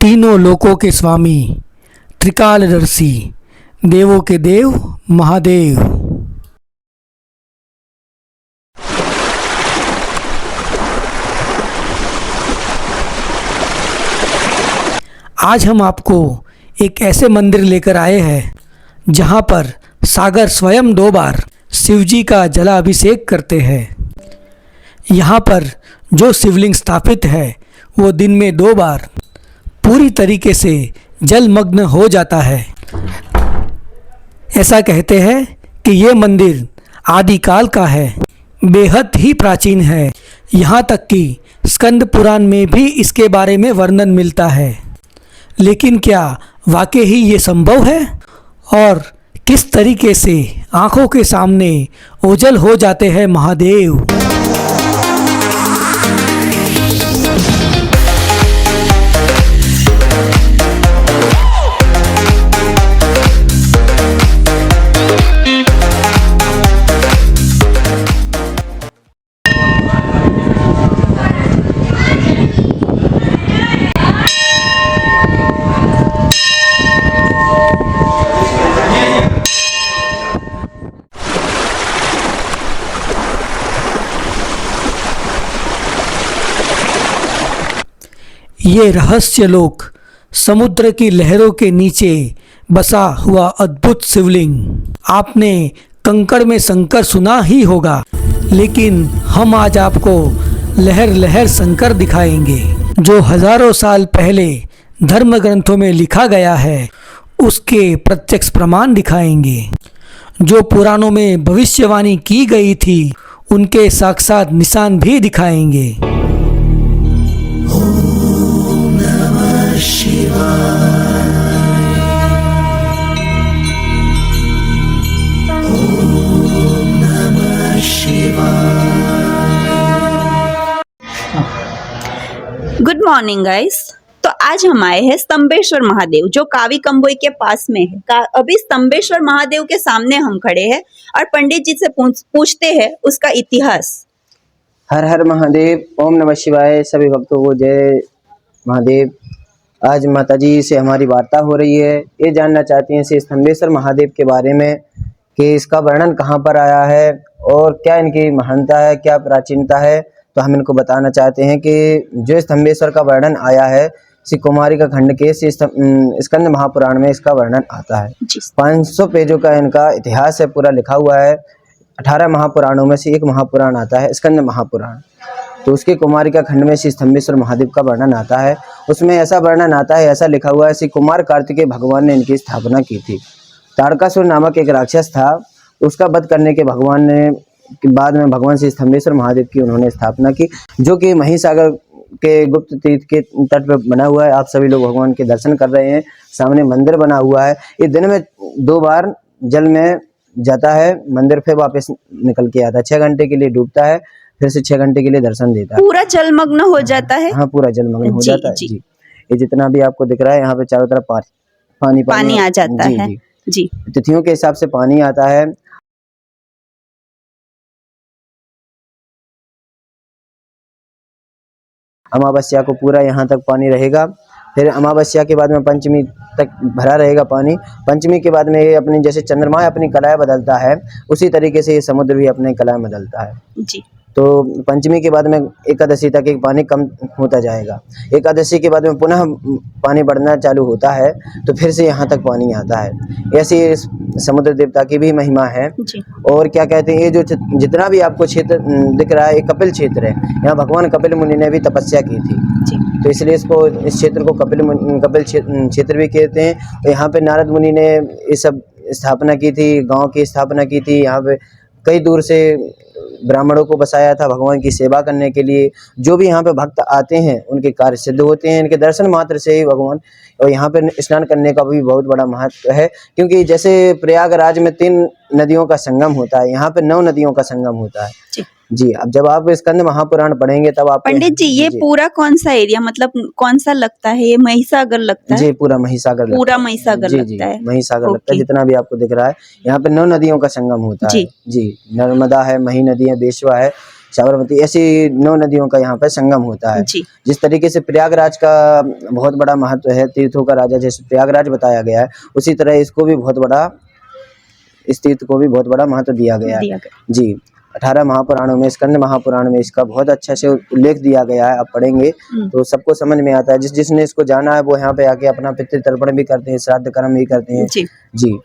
तीनों लोकों के स्वामी, त्रिकालदर्शी, देवों के देव महादेव। आज हम आपको एक ऐसे मंदिर लेकर आए हैं जहां पर सागर स्वयं 2 बार शिवजी का जलाभिषेक करते हैं। यहाँ पर जो शिवलिंग स्थापित है वो दिन में 2 बार पूरी तरीके से जलमग्न हो जाता है। ऐसा कहते हैं कि ये मंदिर आदिकाल का है, बेहद ही प्राचीन है। यहाँ तक कि स्कंद पुराण में भी इसके बारे में वर्णन मिलता है। लेकिन क्या वाकई ही ये संभव है और किस तरीके से आंखों के सामने ओझल हो जाते हैं महादेव? ये रहस्य लोक समुद्र की लहरों के नीचे बसा हुआ अद्भुत शिवलिंग। आपने कंकड़ में शंकर सुना ही होगा, लेकिन हम आज आपको लहर लहर शंकर दिखाएंगे, जो हजारों साल पहले धर्म ग्रंथों में लिखा गया है। उसके प्रत्यक्ष प्रमाण दिखाएंगे। जो पुराणों में भविष्यवाणी की गई थी, उनके साक्षात निशान भी दिखाएंगे। Good morning guys. तो आज हम आए हैं स्तंभेश्वर महादेव, जो कावी कंबोई के पास में है। अभी स्तंभेश्वर महादेव के सामने हम खड़े हैं और पंडित जी से पूछते हैं उसका इतिहास। हर हर महादेव, ओम नमः शिवाय। सभी भक्तों को जय महादेव। आज माताजी से हमारी वार्ता हो रही है। ये जानना चाहती हैं श्री स्तंभेश्वर महादेव के बारे में कि इसका वर्णन कहाँ पर आया है और क्या इनकी महानता है, क्या प्राचीनता है। तो हम इनको बताना चाहते हैं कि जो स्तंभेश्वर का वर्णन आया है, श्री कुमारी का खंड के श्री स्कंद महापुराण में इसका वर्णन आता है। 500 पेजों का इनका इतिहास है, पूरा लिखा हुआ है। 18 महापुराणों में से एक महापुराण आता है, स्कंद महापुराण। तो उसके कुमारी का खंड में श्री स्तंभेश्वर महादेव का वर्णन आता है। उसमें ऐसा वर्णन आता है, ऐसा लिखा हुआ है, श्री कुमार कार्तिकेय भगवान ने इनकी स्थापना की थी। तारकासुर नामक एक राक्षस था, उसका वध करने के भगवान ने बाद में भगवान श्री स्तंभेश्वर महादेव की उन्होंने स्थापना की, जो कि महिसागर के गुप्त तीर्थ के तट पर बना हुआ है। आप सभी लोग भगवान के दर्शन कर रहे हैं। सामने मंदिर बना हुआ है। ये दिन में 2 बार जल में जाता है, मंदिर फिर वापस निकल के आता है। 6 घंटे के लिए डूबता है, फिर से 6 घंटे के लिए दर्शन देता है। पूरा जलमग्न हो जाता है। हाँ, पूरा जलमग्न हो जाता है जी। ये जितना भी आपको दिख रहा है, यहाँ पे चारों तरफ पानी आ जाता है जी। तिथियों के हिसाब से पानी आता है। अमावस्या को पूरा यहाँ तक पानी रहेगा। फिर अमावस्या के बाद में पंचमी तक भरा रहेगा पानी। पंचमी के बाद में ये अपनी जैसे चंद्रमा अपनी कलाएं बदलता है, उसी तरीके से ये समुद्र भी अपनी कलाएं बदलता है जी। तो पंचमी के बाद में एकादशी तक एक पानी कम होता जाएगा। एकादशी के बाद में पुनः पानी बढ़ना चालू होता है, तो फिर से यहाँ तक पानी आता है। ऐसी समुद्र देवता की भी महिमा है जी। और क्या कहते हैं, ये जो जितना भी आपको क्षेत्र दिख रहा है, ये कपिल क्षेत्र है। यहाँ भगवान कपिल मुनि ने भी तपस्या की थी जी। तो इसलिए इस क्षेत्र को कपिल क्षेत्र भी कहते हैं। तो यहाँ पे नारद मुनि ने ये सब स्थापना की थी, गाँव की स्थापना की थी। यहाँ पे कई दूर से ब्राह्मणों को बसाया था भगवान की सेवा करने के लिए। जो भी यहाँ पे भक्त आते हैं, उनके कार्य सिद्ध होते हैं। इनके दर्शन मात्र से ही भगवान, और यहाँ पे स्नान करने का भी बहुत बड़ा महत्व है, क्योंकि जैसे प्रयागराज में 3 नदियों का संगम होता है, यहाँ पे 9 नदियों का संगम होता है जी। अब जब आप स्कंद महापुराण पढ़ेंगे तब आप पंडित जी, ये पूरा कौन सा एरिया, मतलब कौन सा लगता है? ये महिसागर लगता है जी। पूरा महिसागर लगता है। महिसागर लगता है। जितना भी आपको दिख रहा है, यहाँ पे 9 नदियों का संगम होता है जी। नर्मदा है, मही नदी है, बेशवा है, साबरमती, ऐसी 9 नदियों का यहाँ पे संगम होता है। जी। जिस तरीके से प्रयागराज का बहुत बड़ा महत्व है, तीर्थों का राजा जैसे प्रयागराज बताया गया है, उसी तरह इसको भी बहुत बड़ा, इस तीर्थ को भी बहुत बड़ा महत्व दिया गया है। जी, 18 महापुराणों में, स्कंद महापुराण में इसका बहुत अच्छा से उल्लेख दिया गया है। आप पढ़ेंगे तो सबको समझ में आता है। जिसने इसको जाना है वो यहाँ पे आके अपना पितृतर्पण भी करते हैं, श्राद्ध कर्म भी करते हैं। जी,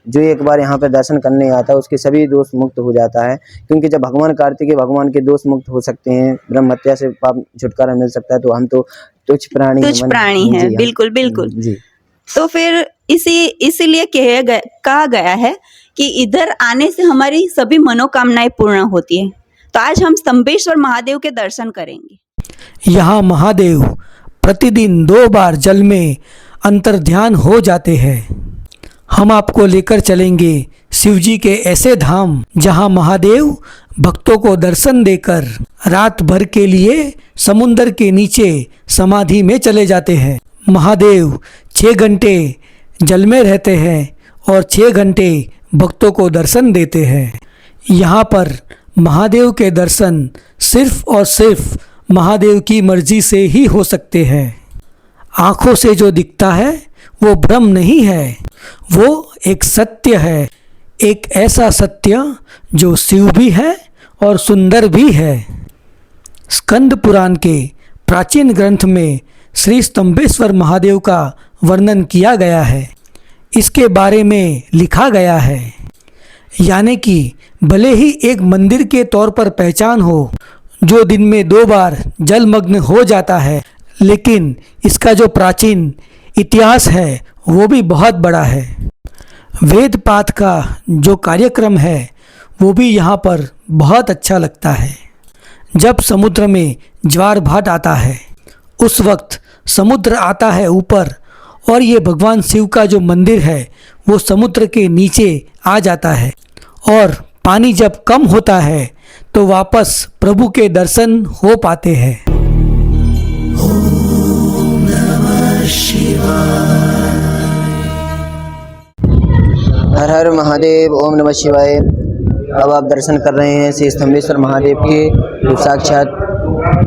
जो एक बार यहाँ पे दर्शन करने आता है उसके सभी दोष मुक्त हो जाता है, क्योंकि जब भगवान कार्तिकेय भगवान के दोष मुक्त हो सकते हैं, ब्रह्म हत्या से पाप छुटकारा मिल सकता है, तो हम तो तुच्छ प्राणी हैं। बिल्कुल बिल्कुल जी। तो फिर इसीलिए कहा गया है कि इधर आने से हमारी सभी मनोकामनाएं पूर्ण होती है। तो आज हम स्तंभेश्वर महादेव के दर्शन करेंगे। यहाँ महादेव प्रतिदिन 2 बार जल में अंतर्ध्यान हो जाते हैं। हम आपको लेकर चलेंगे शिवजी के ऐसे धाम जहाँ महादेव भक्तों को दर्शन देकर रात भर के लिए समुंदर के नीचे समाधि में चले जाते हैं। महादेव 6 घंटे जल में रहते हैं और 6 घंटे भक्तों को दर्शन देते हैं। यहाँ पर महादेव के दर्शन सिर्फ और सिर्फ महादेव की मर्जी से ही हो सकते हैं। आँखों से जो दिखता है वो भ्रम नहीं है, वो एक सत्य है, एक ऐसा सत्य जो शिव भी है और सुंदर भी है। स्कंद पुराण के प्राचीन ग्रंथ में श्री स्तंभेश्वर महादेव का वर्णन किया गया है। इसके बारे में लिखा गया है, यानी कि भले ही एक मंदिर के तौर पर पहचान हो जो दिन में 2 बार जलमग्न हो जाता है, लेकिन इसका जो प्राचीन इतिहास है वो भी बहुत बड़ा है। वेद पाठ का जो कार्यक्रम है वो भी यहाँ पर बहुत अच्छा लगता है। जब समुद्र में ज्वार भाट आता है उस वक्त समुद्र आता है ऊपर और ये भगवान शिव का जो मंदिर है वो समुद्र के नीचे आ जाता है, और पानी जब कम होता है तो वापस प्रभु के दर्शन हो पाते हैं। हर हर महादेव, ओम नमः शिवाय। अब आप दर्शन कर रहे हैं श्री स्तंभेश्वर महादेव के, जो साक्षात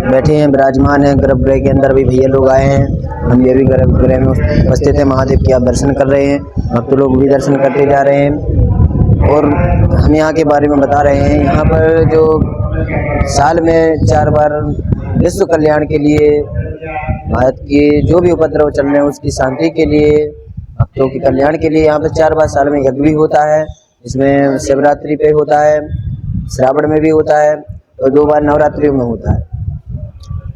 बैठे हैं, विराजमान हैं। गर्भगृह के अंदर भी भैया लोग आए हैं, हम ये भी गर्भगृह में उपस्थित हैं। महादेव के आप दर्शन कर रहे हैं, भक्त लोग भी दर्शन करते जा रहे हैं। और हम यहाँ के बारे में बता रहे हैं, यहाँ पर जो साल में 4 बार विश्व कल्याण के लिए, भारत के जो भी उपद्रव चल रहे हैं उसकी शांति के लिए, भक्तों के कल्याण के लिए यहाँ पर 4 बार साल में यज्ञ भी होता है। इसमें शिवरात्रि पे होता है, श्रावण में भी होता है और 2 बार नवरात्रियों में होता है।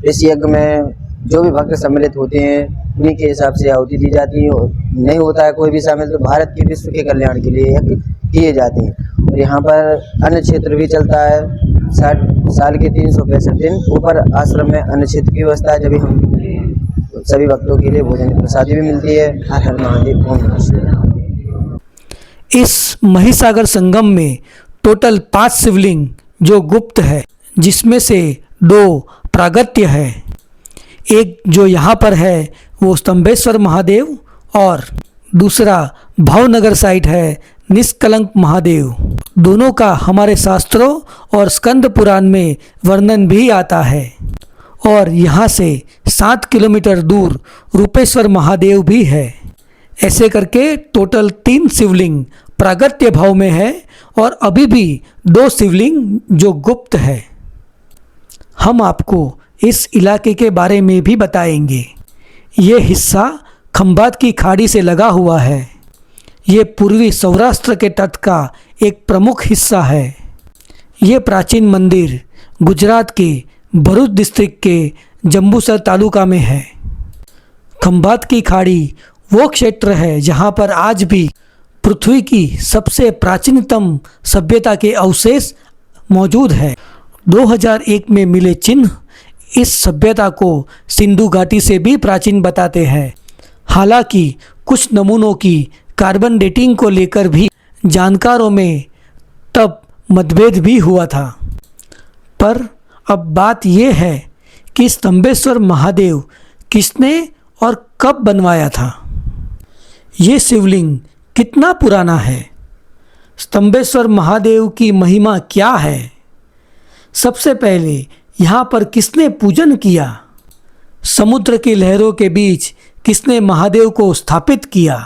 इस यज्ञ में जो भी भक्त सम्मिलित होते हैं उन्हीं के हिसाब से आहुति दी जाती है। नहीं होता है कोई भी शामिल तो भारत के विश्व के कल्याण के लिए यज्ञ किए जाते हैं। और यहाँ पर अन्न क्षेत्र भी चलता है, 60 साल के 365 दिन ऊपर आश्रम में अन्न क्षेत्र की व्यवस्था है। जब हम सभी भक्तों के लिए भोजन प्रसादी भी मिलती है। हर हर महादेव, ओम नमः शिवाय। इस महिसागर संगम में टोटल 5 शिवलिंग जो गुप्त है, जिसमें से 2 प्रागत्य है। एक जो यहाँ पर है वो स्तंभेश्वर महादेव और दूसरा भावनगर साइड है निष्कलंक महादेव। दोनों का हमारे शास्त्रों और स्कंद पुराण में वर्णन भी आता है। और यहाँ से 7 किलोमीटर दूर रूपेश्वर महादेव भी है। ऐसे करके टोटल 3 शिवलिंग प्रागत्य भाव में है और अभी भी 2 शिवलिंग जो गुप्त है। हम आपको इस इलाके के बारे में भी बताएंगे। ये हिस्सा खंभात की खाड़ी से लगा हुआ है। ये पूर्वी सौराष्ट्र के तट का एक प्रमुख हिस्सा है। ये प्राचीन मंदिर गुजरात के भरूच डिस्ट्रिक्ट के जंबूसर तालुका में है। खंभात की खाड़ी वो क्षेत्र है जहाँ पर आज भी पृथ्वी की सबसे प्राचीनतम सभ्यता के अवशेष मौजूद है। 2001 में मिले चिन्ह इस सभ्यता को सिंधु घाटी से भी प्राचीन बताते हैं। हालांकि कुछ नमूनों की कार्बन डेटिंग को लेकर भी जानकारों में तब मतभेद भी हुआ था। पर अब बात यह है कि स्तंभेश्वर महादेव किसने और कब बनवाया था। ये शिवलिंग कितना पुराना है, स्तंभेश्वर महादेव की महिमा क्या है। सबसे पहले यहाँ पर किसने पूजन किया? समुद्र की लहरों के बीच किसने महादेव को स्थापित किया?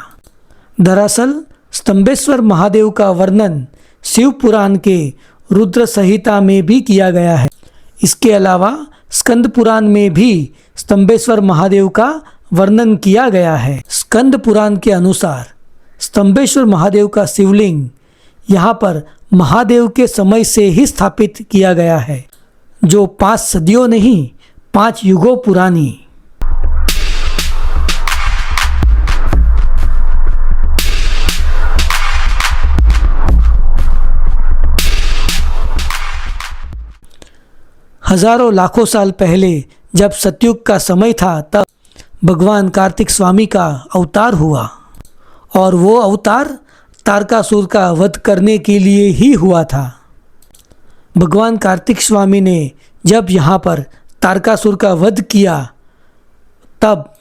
दरअसल स्तंभेश्वर महादेव का वर्णन शिव पुराण के रुद्र संहिता में भी किया गया है। इसके अलावा स्कंद पुराण में भी स्तंभेश्वर महादेव का वर्णन किया गया है। स्कंद पुराण के अनुसार स्तंभेश्वर महादेव का शिवलिंग यहाँ पर महादेव के समय से ही स्थापित किया गया है, जो 5 सदियों नहीं 5 युगों पुरानी। हजारों लाखों साल पहले जब सतयुग का समय था, तब भगवान कार्तिक स्वामी का अवतार हुआ और वो अवतार तारकासुर का वध करने के लिए ही हुआ था। भगवान कार्तिक स्वामी ने जब यहाँ पर तारकासुर का वध किया, तब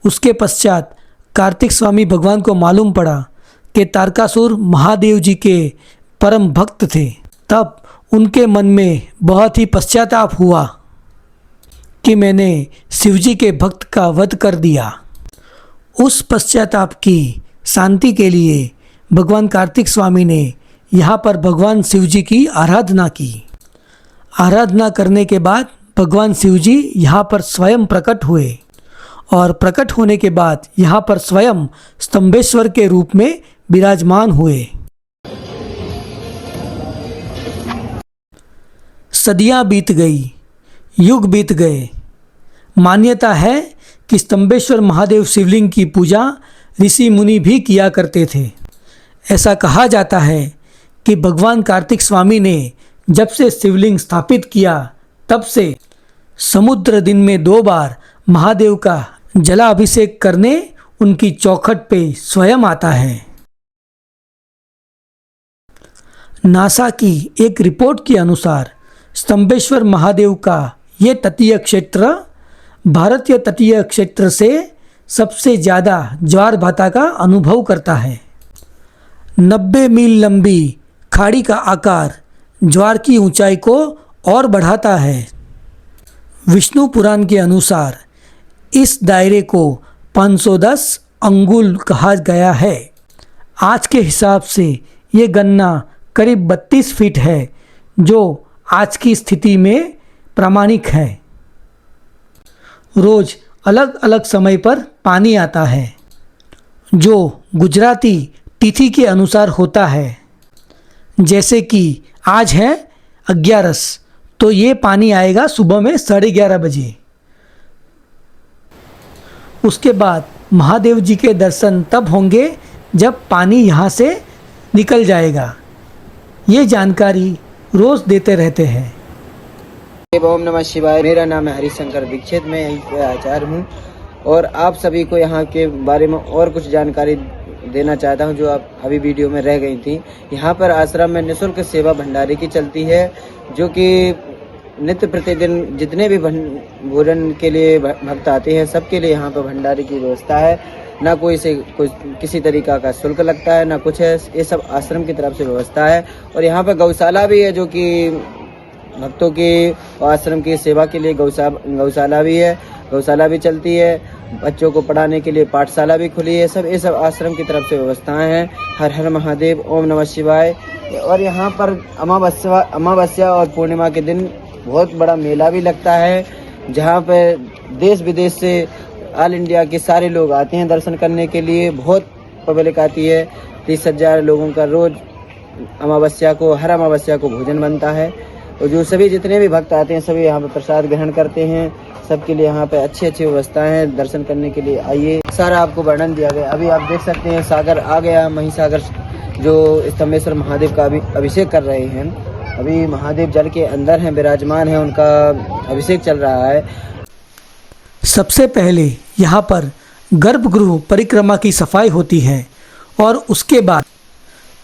उसके पश्चात कार्तिक स्वामी भगवान को मालूम पड़ा कि तारकासुर महादेव जी के परम भक्त थे। तब उनके मन में बहुत ही पश्चाताप हुआ कि मैंने शिवजी के भक्त का वध कर दिया। उस पश्चाताप की शांति के लिए भगवान कार्तिक स्वामी ने यहाँ पर भगवान शिवजी की आराधना की। आराधना करने के बाद भगवान शिवजी यहाँ पर स्वयं प्रकट हुए और प्रकट होने के बाद यहाँ पर स्वयं स्तंभेश्वर के रूप में विराजमान हुए। सदियां बीत गई, युग बीत गए। मान्यता है कि स्तंभेश्वर महादेव शिवलिंग की पूजा ऋषि मुनि भी किया करते थे। ऐसा कहा जाता है कि भगवान कार्तिक स्वामी ने जब से शिवलिंग स्थापित किया, तब से समुद्र दिन में 2 बार महादेव का जलाभिषेक करने उनकी चौखट पे स्वयं आता है। नासा की एक रिपोर्ट के अनुसार स्तंभेश्वर महादेव का ये तटीय क्षेत्र भारतीय तटीय क्षेत्र से सबसे ज़्यादा ज्वार भाटा का अनुभव करता है। 90 मील लंबी खाड़ी का आकार ज्वार की ऊंचाई को और बढ़ाता है। विष्णु पुराण के अनुसार इस दायरे को 510 अंगुल कहा गया है। आज के हिसाब से ये गणना करीब 32 फीट है, जो आज की स्थिति में प्रामाणिक है। रोज अलग अलग समय पर पानी आता है, जो गुजराती तिथि के अनुसार होता है। जैसे कि आज है 11, तो ये पानी आएगा सुबह में 11:30 बजे। उसके बाद महादेव जी के दर्शन तब होंगे जब पानी यहाँ से निकल जाएगा। ये जानकारी रोज देते रहते हैं। ओम नमः शिवाय। मेरा नाम है हरिशंकर दीक्षित, मैं यहीं के आचार्य हूँ और आप सभी को यहाँ के बारे में और कुछ जानकारी देना चाहता हूँ जो आप अभी वीडियो में रह गई थी। यहाँ पर आश्रम में निःशुल्क सेवा भंडारे की चलती है, जो कि नित्य प्रतिदिन जितने भी भोजन के लिए भक्त आते हैं, सबके लिए यहाँ पर भंडारे की व्यवस्था है। ना कोई से किसी तरीका का शुल्क लगता है, ना कुछ है। ये सब आश्रम की तरफ से व्यवस्था है। और यहाँ पर गौशाला भी है, जो कि भक्तों की आश्रम की सेवा के लिए गौशाला भी है। गौशाला भी चलती है। बच्चों को पढ़ाने के लिए पाठशाला भी खुली है। ये सब आश्रम की तरफ से व्यवस्थाएं हैं। हर हर महादेव, ओम नमः शिवाय। और यहाँ पर अमावस्या और पूर्णिमा के दिन बहुत बड़ा मेला भी लगता है, जहाँ पे देश विदेश से ऑल इंडिया के सारे लोग आते हैं दर्शन करने के लिए। बहुत पब्लिक आती है। 30,000 लोगों का रोज हर अमावस्या को भोजन बनता है। और जो सभी जितने भी भक्त आते हैं, सभी यहाँ पर प्रसाद ग्रहण करते हैं। सबके लिए यहाँ पे अच्छी अच्छी व्यवस्थाएं हैं दर्शन करने के लिए। आइए, सारा आपको वर्णन दिया गया। अभी आप देख सकते हैं सागर आ गया, महिसागर, जो स्तंभेश्वर महादेव का अभिषेक कर रहे हैं। अभी महादेव जल के अंदर हैं, विराजमान हैं, उनका अभिषेक चल रहा है। सबसे पहले यहाँ पर गर्भगृह परिक्रमा की सफाई होती है और उसके बाद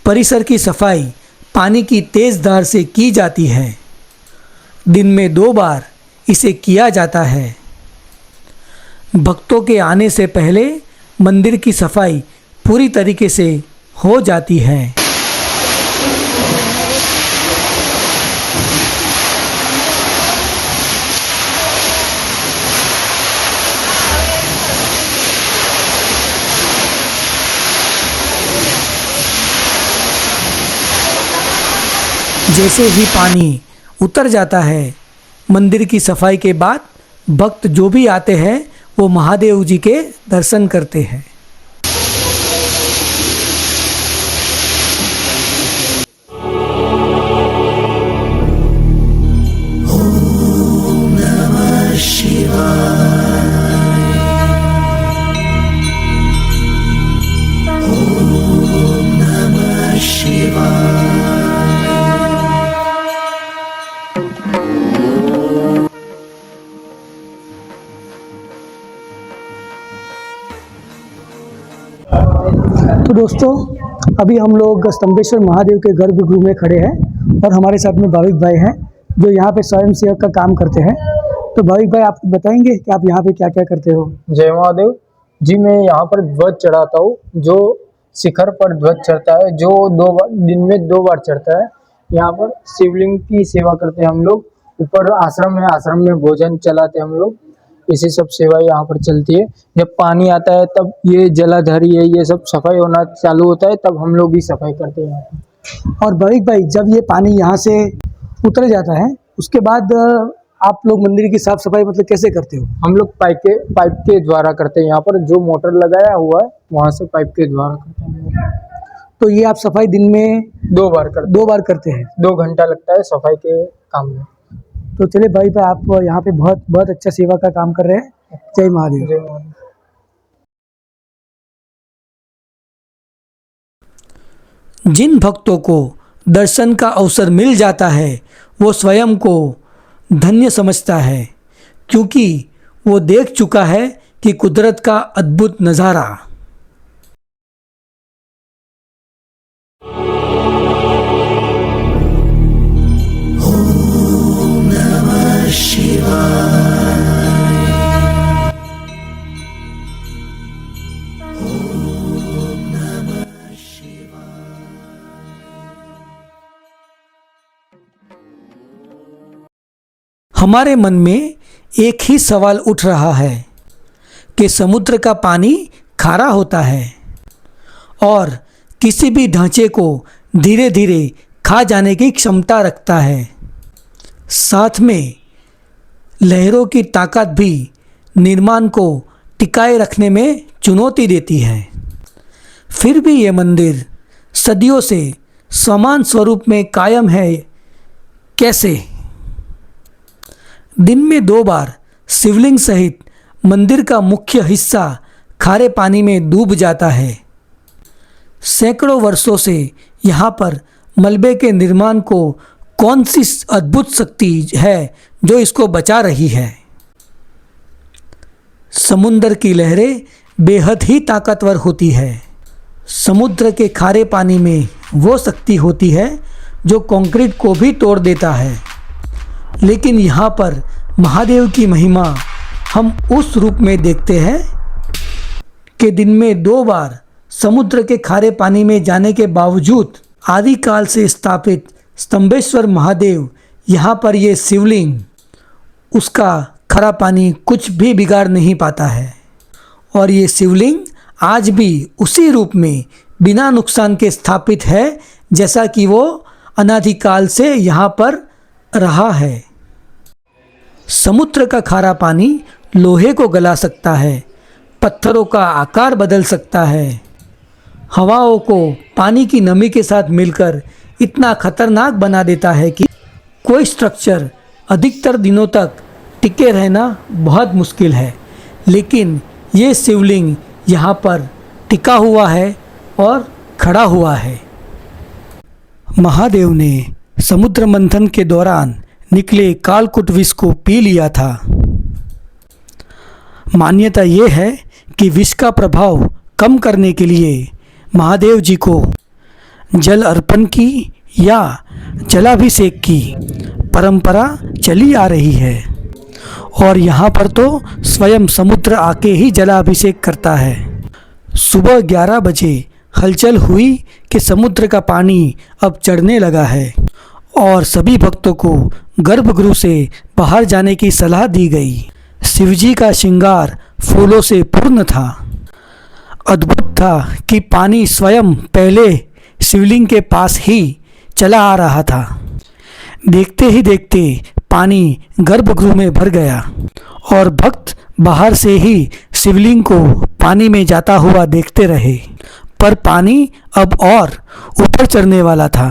परिसर की सफाई पानी की तेज धार से की जाती है। दिन में 2 बार इसे किया जाता है। भक्तों के आने से पहले मंदिर की सफाई पूरी तरीके से हो जाती है। जैसे ही पानी उतर जाता है, मंदिर की सफाई के बाद भक्त जो भी आते हैं वो महादेव जी के दर्शन करते हैं। तो दोस्तों, अभी हम लोग स्तंभेश्वर महादेव के गर्भगृह में खड़े हैं और हमारे साथ में भाविक भाई हैं जो यहाँ पे स्वयं सेवक का काम करते हैं। तो भाविक भाई, आप बताएंगे कि आप यहाँ पे क्या क्या करते हो? जय महादेव जी। मैं यहाँ पर ध्वज चढ़ाता हूँ, जो शिखर पर ध्वज चढ़ता है, जो दिन में 2 बार चढ़ता है। यहाँ पर शिवलिंग की सेवा करते हैं हम लोग। ऊपर आश्रम है, आश्रम में भोजन चलाते हैं हम लोग। इसी सब सेवा यहाँ पर चलती है। जब पानी आता है तब ये जलाधारी है, ये सब सफाई होना चालू होता है, तब हम लोग भी सफाई करते हैं यहाँ पर। और भाविक भाई, जब ये पानी यहाँ से उतर जाता है उसके बाद आप लोग मंदिर की साफ सफाई मतलब कैसे करते हो? हम लोग पाइप के द्वारा करते हैं। यहाँ पर जो मोटर लगाया हुआ है वहाँ से पाइप के द्वारा करते हैं। तो ये आप सफाई दिन में 2 बार करते 2 बार करते हैं? 2 घंटा लगता है सफाई के काम में। तो चलिए भाई, आप यहाँ पे बहुत बहुत अच्छा सेवा का काम कर रहे हैं। जय महादेव। जय महादेव। जिन भक्तों को दर्शन का अवसर मिल जाता है वो स्वयं को धन्य समझता है, क्योंकि वो देख चुका है कि कुदरत का अद्भुत नज़ारा। हमारे मन में एक ही सवाल उठ रहा है कि समुद्र का पानी खारा होता है और किसी भी ढांचे को धीरे धीरे खा जाने की क्षमता रखता है। साथ में लहरों की ताकत भी निर्माण को टिकाए रखने में चुनौती देती है। फिर भी ये मंदिर सदियों से समान स्वरूप में कायम है। कैसे? दिन में 2 बार शिवलिंग सहित मंदिर का मुख्य हिस्सा खारे पानी में डूब जाता है। सैकड़ों वर्षों से यहाँ पर मलबे के निर्माण को कौन सी अद्भुत शक्ति है जो इसको बचा रही है? समुद्र की लहरें बेहद ही ताकतवर होती है। समुद्र के खारे पानी में वो शक्ति होती है जो कंक्रीट को भी तोड़ देता है। लेकिन यहाँ पर महादेव की महिमा हम उस रूप में देखते हैं कि दिन में 2 बार समुद्र के खारे पानी में जाने के बावजूद आदिकाल से स्थापित स्तंभेश्वर महादेव, यहाँ पर ये शिवलिंग, उसका खरा पानी कुछ भी बिगाड़ नहीं पाता है। और ये शिवलिंग आज भी उसी रूप में बिना नुकसान के स्थापित है जैसा कि वो अनादिकाल से यहाँ पर रहा है। समुद्र का खारा पानी लोहे को गला सकता है, पत्थरों का आकार बदल सकता है, हवाओं को पानी की नमी के साथ मिलकर इतना खतरनाक बना देता है कि कोई स्ट्रक्चर अधिकतर दिनों तक टिके रहना बहुत मुश्किल है। लेकिन ये शिवलिंग यहाँ पर टिका हुआ है और खड़ा हुआ है। महादेव ने समुद्र मंथन के दौरान निकले कालकूट विष को पी लिया था। मान्यता ये है कि विष का प्रभाव कम करने के लिए महादेव जी को जल अर्पण की या जलाभिषेक की परंपरा चली आ रही है। और यहाँ पर तो स्वयं समुद्र आके ही जलाभिषेक करता है। सुबह 11 बजे हलचल हुई कि समुद्र का पानी अब चढ़ने लगा है और सभी भक्तों को गर्भगृह से बाहर जाने की सलाह दी गई। शिवजी का श्रृंगार फूलों से पूर्ण था। अद्भुत था कि पानी स्वयं पहले शिवलिंग के पास ही चला आ रहा था। देखते ही देखते पानी गर्भगृह में भर गया और भक्त बाहर से ही शिवलिंग को पानी में जाता हुआ देखते रहे, पर पानी अब और ऊपर चढ़ने वाला था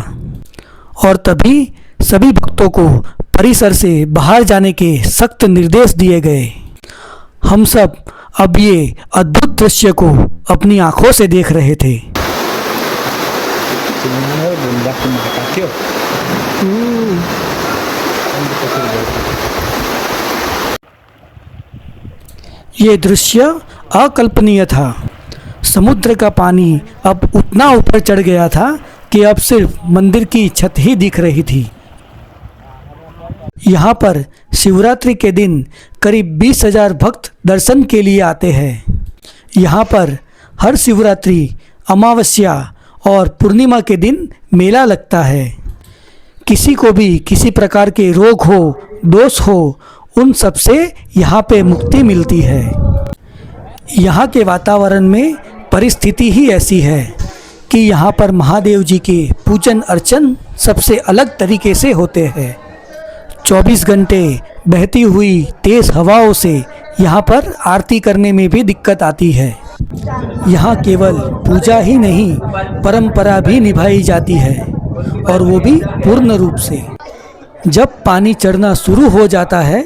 और तभी सभी भक्तों को परिसर से बाहर जाने के सख्त निर्देश दिए गए। हम सब अब ये अद्भुत दृश्य को अपनी आंखों से देख रहे थे। ये दृश्य अकल्पनीय था। समुद्र का पानी अब उतना ऊपर चढ़ गया था कि अब सिर्फ मंदिर की छत ही दिख रही थी। यहाँ पर शिवरात्रि के दिन करीब 20,000 भक्त दर्शन के लिए आते हैं। यहाँ पर हर शिवरात्रि, अमावस्या और पूर्णिमा के दिन मेला लगता है। किसी को भी किसी प्रकार के रोग हो, दोष हो, उन सब से यहाँ पे मुक्ति मिलती है। यहाँ के वातावरण में परिस्थिति ही ऐसी है कि यहाँ पर महादेव जी के पूजन अर्चन सबसे अलग तरीके से होते हैं। 24 घंटे बहती हुई तेज़ हवाओं से यहाँ पर आरती करने में भी दिक्कत आती है। यहाँ केवल पूजा ही नहीं, परंपरा भी निभाई जाती है और वो भी पूर्ण रूप से। जब पानी चढ़ना शुरू हो जाता है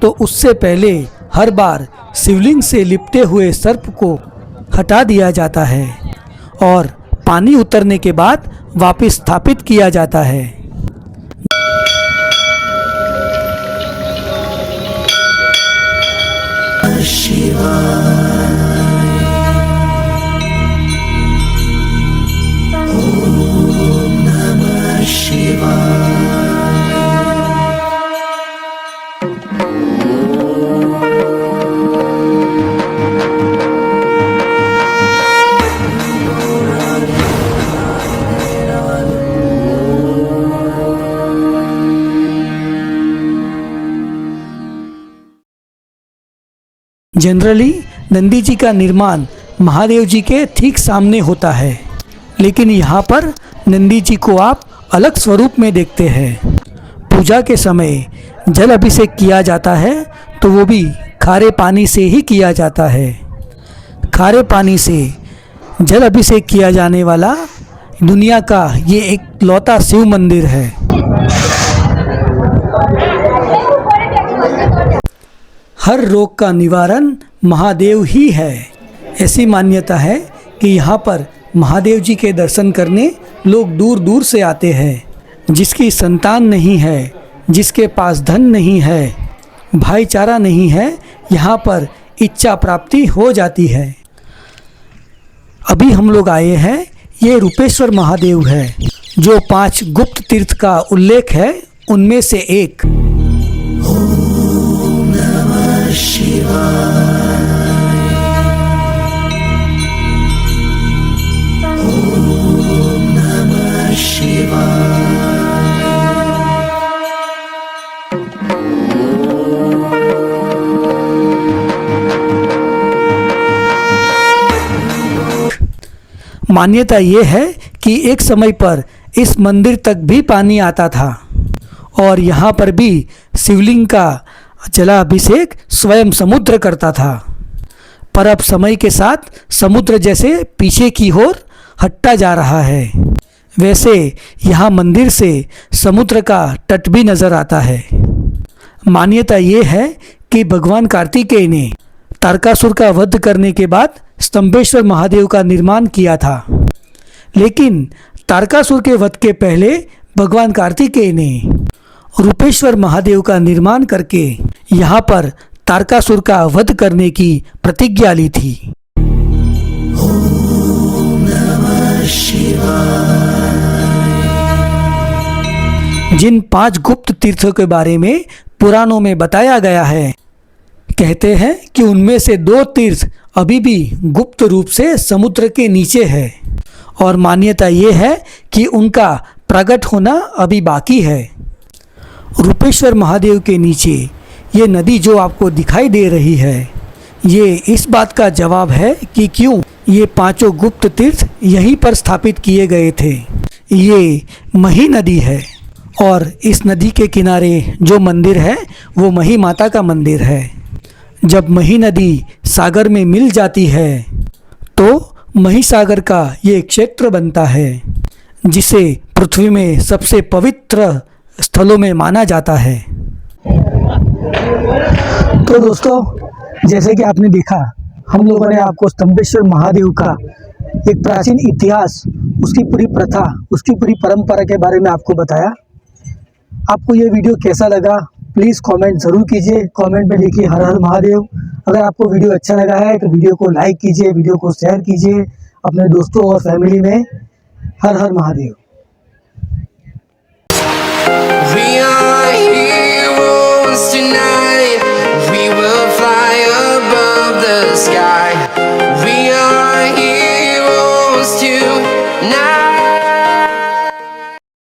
तो उससे पहले हर बार शिवलिंग से लिपटे हुए सर्प को हटा दिया जाता है और पानी उतरने के बाद वापस स्थापित किया जाता है। जनरली नंदी जी का निर्माण महादेव जी के ठीक सामने होता है, लेकिन यहाँ पर नंदी जी को आप अलग स्वरूप में देखते हैं। पूजा के समय जल अभिषेक किया जाता है तो वो भी खारे पानी से ही किया जाता है। खारे पानी से जल अभिषेक किया जाने वाला दुनिया का ये एक लौता शिव मंदिर है। हर रोग का निवारण महादेव ही है। ऐसी मान्यता है कि यहाँ पर महादेव जी के दर्शन करने लोग दूर दूर से आते हैं। जिसकी संतान नहीं है, जिसके पास धन नहीं है, भाईचारा नहीं है, यहाँ पर इच्छा प्राप्ति हो जाती है। अभी हम लोग आए हैं, ये रूपेश्वर महादेव है, जो 5 गुप्त तीर्थ का उल्लेख है उनमें से एक। मान्यता ये है कि एक समय पर इस मंदिर तक भी पानी आता था और यहाँ पर भी शिवलिंग का जलाभिषेक स्वयं समुद्र करता था। पर अब समय के साथ समुद्र जैसे पीछे की ओर हटता जा रहा है, वैसे यहाँ मंदिर से समुद्र का तट भी नजर आता है। मान्यता ये है कि भगवान कार्तिकेय ने तारकासुर का वध करने के बाद स्तंभेश्वर महादेव का निर्माण किया था, लेकिन तारकासुर के वध के पहले भगवान कार्तिकेय ने रूपेश्वर महादेव का निर्माण करके यहाँ पर तारकासुर का वध करने की प्रतिज्ञा ली थी। जिन 5 गुप्त तीर्थों के बारे में पुराणों में बताया गया है, कहते हैं कि उनमें से 2 तीर्थ अभी भी गुप्त रूप से समुद्र के नीचे है और मान्यता ये है कि उनका प्रकट होना अभी बाकी है। रूपेश्वर महादेव के नीचे ये नदी जो आपको दिखाई दे रही है, ये इस बात का जवाब है कि क्यों ये 5 गुप्त तीर्थ यहीं पर स्थापित किए गए थे। ये मही नदी है और इस नदी के किनारे जो मंदिर है वो मही माता का मंदिर है। जब मही नदी सागर में मिल जाती है तो मही सागर का ये क्षेत्र बनता है जिसे पृथ्वी में सबसे पवित्र स्थलों में माना जाता है। तो दोस्तों, जैसे कि आपने देखा, हम लोगों ने आपको स्तंभेश्वर महादेव का एक प्राचीन इतिहास, उसकी पूरी प्रथा, उसकी पूरी परंपरा के बारे में आपको बताया। आपको ये वीडियो कैसा लगा प्लीज़ कमेंट ज़रूर कीजिए। कमेंट में लिखिए हर हर महादेव। अगर आपको वीडियो अच्छा लगा है तो वीडियो को लाइक कीजिए, वीडियो को शेयर कीजिए अपने दोस्तों और फैमिली में। हर हर महादेव।